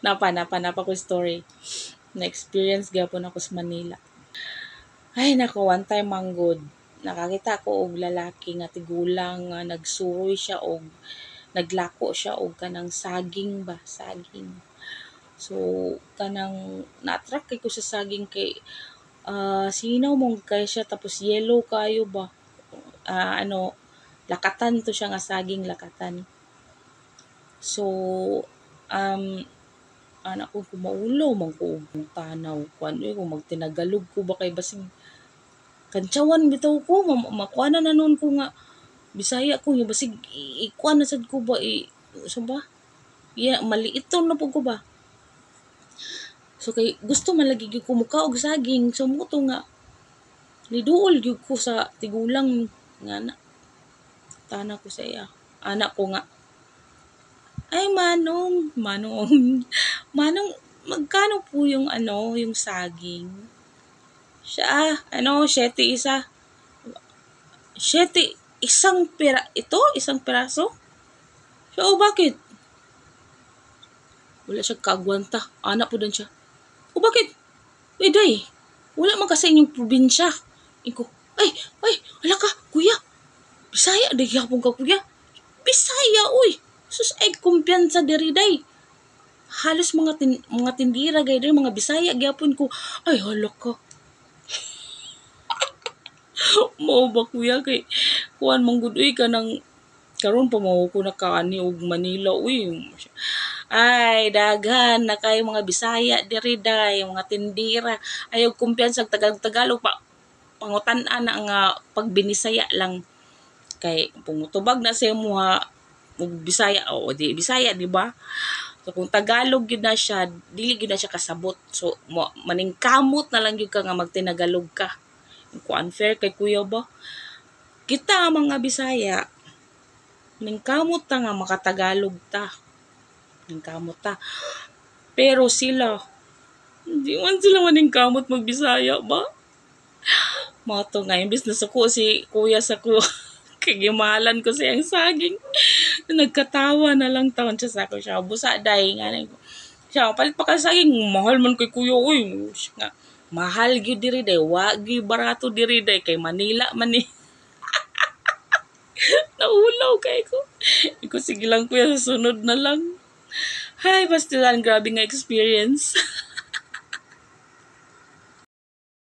Napa ko story. Na-experience gyapon ako sa Manila. Ay nako, one time manggod. Nakakita ko og lalaki nga tigulang nga nagsuroy siya og naglako siya og kanang saging ba, saging. So kanang na-attract kay ko sa saging kay sinaw mong kay siya tapos yellow kayo ba. Ano, lakatan to siya nga saging lakatan. So um anak ko kumaulaw man ko og tanaw kuan kung magtinagalog ko ba kay basig kantsawan bitaw ko makuana na nun ko nga Bisaya ko nga basig ikuan na sad ko ba sa ba maliiton na po ko ba so kay gusto man lagi gyud ko muka og saging so mo to nga niduol gyud ko sa tigulang nga na tana ko sa iya anak ko nga ay manong magkano po yung yung saging siya siyete isa siyete isang piraso so bakit wala siya kagwanta anak po din siya o bakit day wala man kasi inyong probinsya iko wala ka kuya Bisaya day yapon ka kuya Bisaya uy sus ay kumpiyansa diri day halos mga tindira gay diri mga Bisaya gyapon ko ay hala ka mao ba kuya kay kuan manggud uy kanang karon pa mao ko nakaani og Manila uy ay daghan na kay mga Bisaya diri day mga tindira ayaw kumpiyansa Tagalog pa pangutan-an na nga pagbinisaya lang kay pumutubag na sa imuha og Bisaya o di Bisaya di ba so kung Tagalog gyud na siya dili gyud na siya kasabot so maningkamot na lang gyud ka nga magtinagalog ka kung unfair kay kuya ba kita mga Bisaya ningkamot ta nga makatagalog ta ningkamot ta pero sila hindi man sila maningkamot magbisaya ba mato nga imbis na suko si kuya sa ko kagimalan ko siyang saging nagkatawa na lang taon siya sa ako siya busa day nga siya palit pa ka saging mahal man kay kuya uy nga mahal gyud diri day wa gyud barato diri day kay Manila man ni naulaw kay ko sige lang kuya sa sunod na lang hay pastilan grabe nga experience